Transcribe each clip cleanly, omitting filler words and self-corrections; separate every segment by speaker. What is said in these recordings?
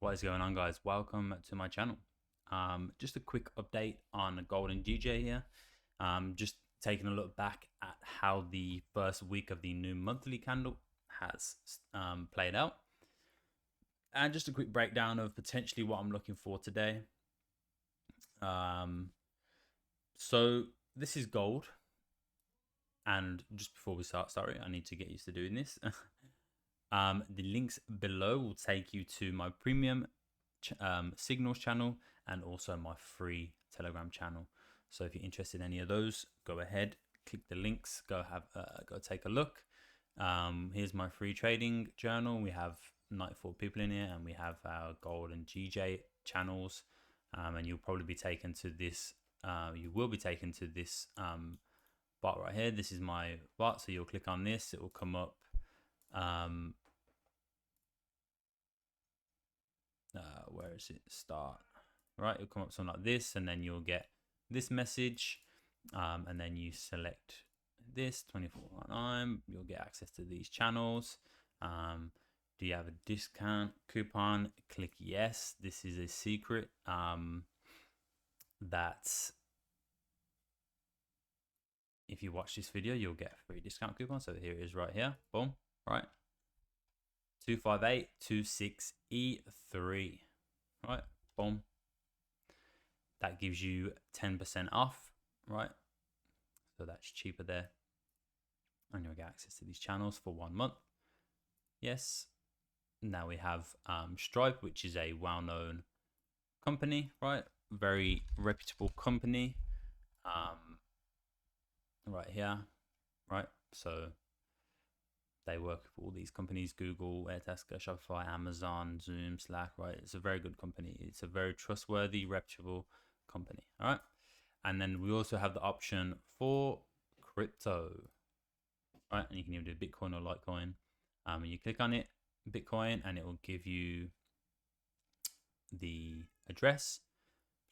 Speaker 1: What is going on, guys? Welcome to my channel. Just a quick update on gold and GJ here. Just taking a look back at how the first week of the new monthly candle has played out, and just a quick breakdown of potentially what I'm looking for today. So this is gold, and just before we start, sorry, I need to get used to doing this. The links below will take you to my premium signals channel and also my free Telegram channel. So if you're interested in any of those, go ahead, click the links, go take a look. Here's my free trading journal. We have 94 people in here, and we have our gold and GJ channels. And you'll probably be taken to this. You will be taken to this bot right here. This is my bot. So you'll click on this. It will come up. Where is it? Start. Right, it'll come up something like this, and then you'll get this message, and then you select this 24.9. You'll get access to these channels. Do you have a discount coupon? Click yes. This is a secret. That if you watch this video, you'll get a free discount coupon. So here it is right here. Boom. Right. 25826E3. Right. Boom. That gives you 10% off. Right. So that's cheaper there. And you'll get access to these channels for 1 month. Yes. Now we have Stripe, which is a well-known company, right? Very reputable company. Right here, right? So they work with all these companies: Google, Airtasker, Shopify, Amazon, Zoom, Slack, right? It's a very good company. It's a very trustworthy, reputable company, all right? And then we also have the option for crypto, right? And you can even do Bitcoin or Litecoin. And you click on it, Bitcoin, and it will give you the address.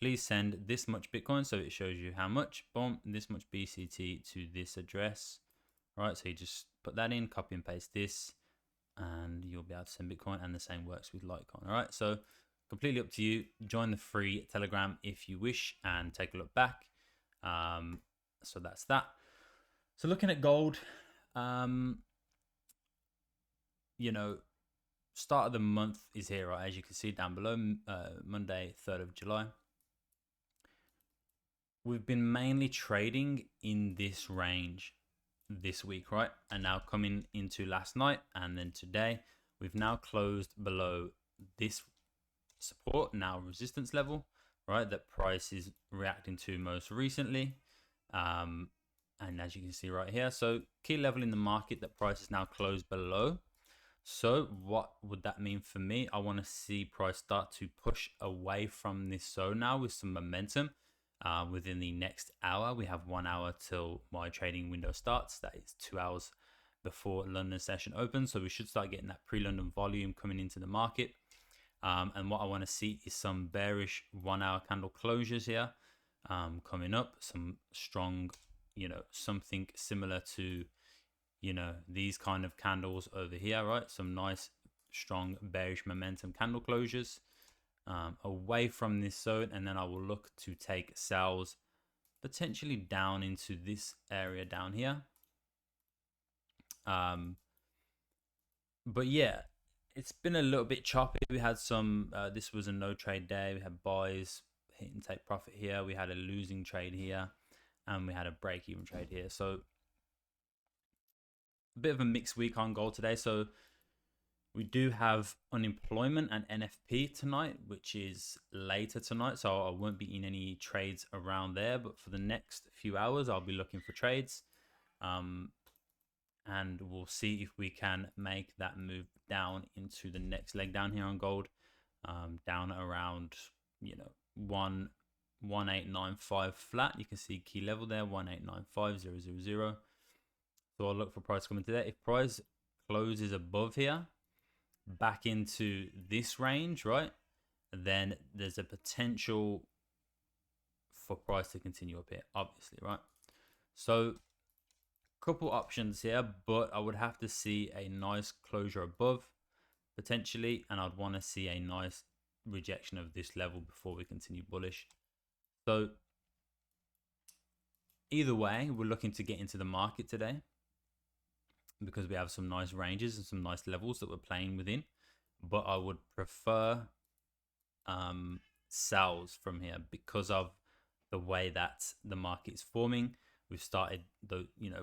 Speaker 1: Please send this much Bitcoin. So it shows you how much. Boom, this much BCT to this address, right? So you just put that in, copy and paste this, and you'll be able to send Bitcoin. And the same works with Litecoin. All right, so completely up to you. Join the free Telegram if you wish, and take a look back. So that's that. So looking at gold, you know, start of the month is here, right? As you can see down below, Monday, 3rd of July. We've been mainly trading in this range this week, right? And now coming into last night and then today, we've now closed below this support, now resistance level, right? That price is reacting to most recently. And as you can see right here, so key level in the market that price is now closed below. So what would that mean for me? I want to see price start to push away from this zone now with some momentum. Within the next hour, we have 1 hour till my trading window starts. That is 2 hours before London session opens. So we should start getting that pre-London volume coming into the market. And what I want to see is some bearish 1 hour candle closures here coming up. Some strong, something similar to, these kind of candles over here, right? Some nice, strong bearish momentum candle closures. Away from this zone, and then I will look to take sales potentially down into this area down here. But yeah, it's been a little bit choppy. We had some, this was a no trade day. We had buys hit and take profit here. We had a losing trade here, and we had a break even trade here. So a bit of a mixed week on gold today. So we do have unemployment and NFP tonight, which is later tonight. So I won't be in any trades around there. But for the next few hours, I'll be looking for trades. And we'll see if we can make that move down into the next leg down here on gold. Down around, 1895 flat. You can see key level there, 1895000. So I'll look for price coming to that. If price closes above here, back into this range, right, then there's a potential for price to continue up here, obviously, right? So couple options here, but I would have to see a nice closure above potentially, and I'd want to see a nice rejection of this level before we continue bullish. So either way, we're looking to get into the market today because we have some nice ranges and some nice levels that we're playing within. But I would prefer sells from here because of the way that the market is forming. We've started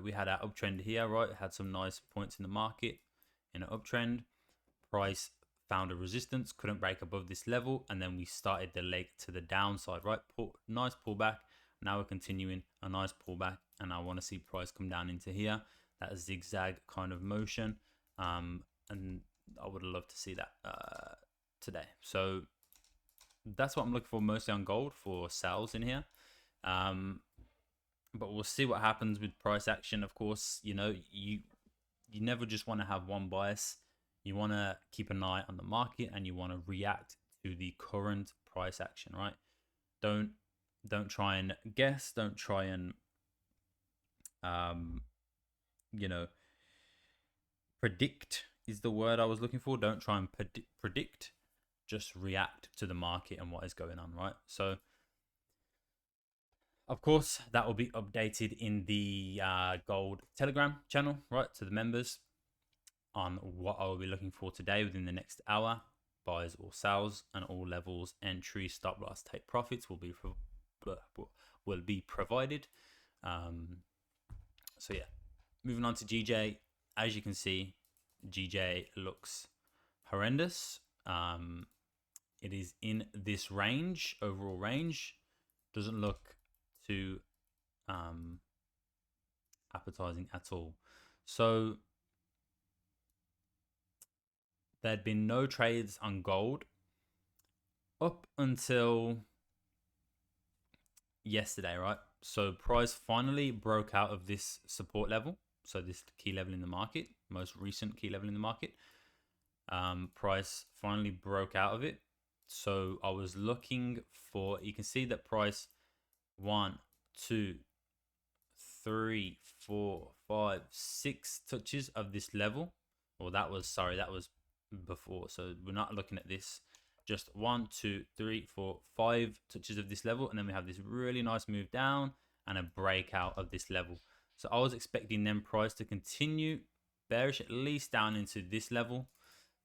Speaker 1: we had our uptrend here, right? Had some nice points in the market in an uptrend. Price found a resistance, couldn't break above this level, and then we started the leg to the downside, right? Nice pullback. Now we're continuing a nice pullback, and I want to see price come down into here. That zigzag kind of motion, and I would love to see that today. So that's what I'm looking for mostly on gold for sales in here. But we'll see what happens with price action. Of course, you never just want to have one bias. You want to keep an eye on the market and you want to react to the current price action, right? Don't try and guess. Don't try and predict is the word I was looking for. Don't try and predict. Just react to the market and what is going on, right? So of course, that will be updated in the gold Telegram channel, right, to the members on what I will be looking for today within the next hour, buys or sells, and all levels, entry, stop loss, take profits will be provided. So yeah, moving on to GJ. As you can see, GJ looks horrendous. It is in this range, overall range. Doesn't look too appetizing at all. So there'd been no trades on gold up until yesterday, right? So price finally broke out of this support level. So this key level in the market, most recent key level in the market. Price finally broke out of it. So I was looking for, you can see that price 1, 2, 3, 4, 5, 6 touches of this level. Well, that was before. So we're not looking at this. Just 1, 2, 3, 4, 5 touches of this level. And then we have this really nice move down and a breakout of this level. So I was expecting then price to continue bearish at least down into this level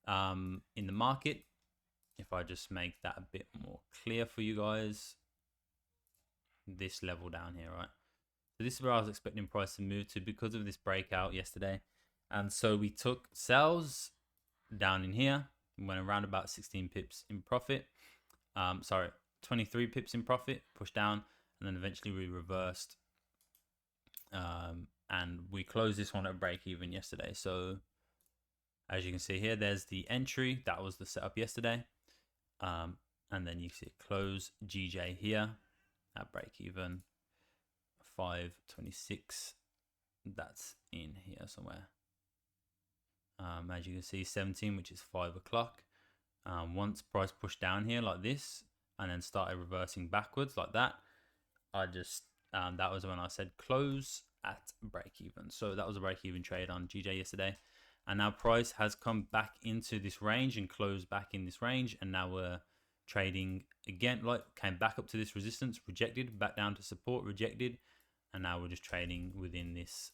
Speaker 1: in the market. If I just make that a bit more clear for you guys, this level down here, right? So this is where I was expecting price to move to because of this breakout yesterday. And so we took sales down in here, went around about 16 pips in profit. 23 pips in profit, pushed down, and then eventually we reversed. And we closed this one at break even yesterday. So as you can see here, there's the entry. That was the setup yesterday. And then you see it close GJ here at break even 526. That's in here somewhere. As you can see, 17, which is 5 o'clock. Once price pushed down here like this and then started reversing backwards like that, I just that was when I said close at break even. So that was a break even trade on GJ yesterday. And now price has come back into this range and closed back in this range. And now we're trading again, like came back up to this resistance, rejected, back down to support, rejected. And now we're just trading within this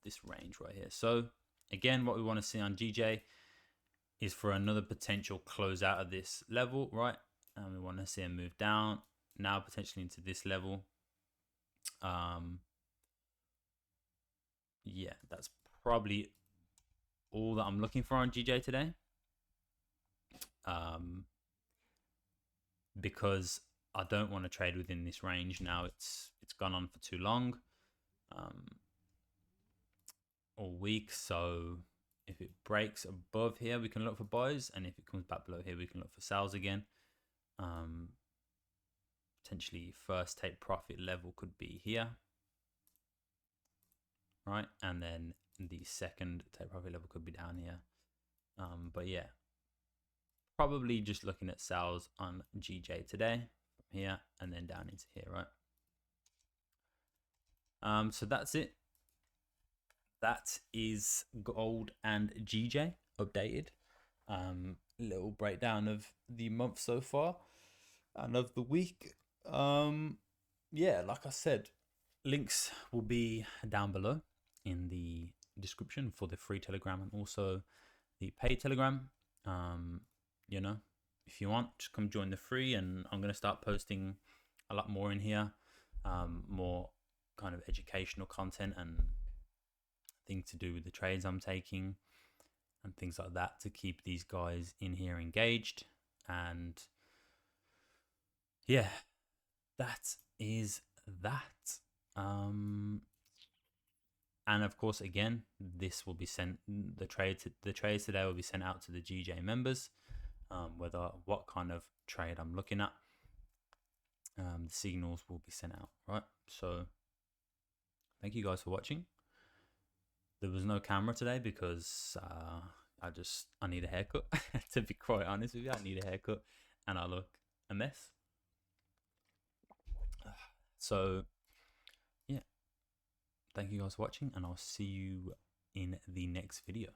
Speaker 1: this range right here. So again, what we want to see on GJ is for another potential close out of this level, right? And we want to see a move down now potentially into this level. Yeah, that's probably all that I'm looking for on GJ today. Because I don't want to trade within this range now. It's gone on for too long, all week. So if it breaks above here, we can look for buys, and if it comes back below here, we can look for sales again. Potentially first take profit level could be here, right? And then the second take profit level could be down here. But yeah, probably just looking at sales on GJ today from here and then down into here, right? So that's it. That is gold and GJ updated. little breakdown of the month so far and of the week. Yeah, like I said, links will be down below in the description for the free Telegram and also the paid Telegram. You know, if you want, just come join the free, and I'm going to start posting a lot more in here, more kind of educational content and things to do with the trades I'm taking and things like that to keep these guys in here engaged. And yeah, that is that. And of course, again, this will be sent. The trades today will be sent out to the GJ members. Whether what kind of trade I'm looking at, the signals will be sent out. Right. So, thank you guys for watching. There was no camera today because I need a haircut. To be quite honest with you, I need a haircut, and I look a mess. So, yeah. Thank you guys for watching, and I'll see you in the next video.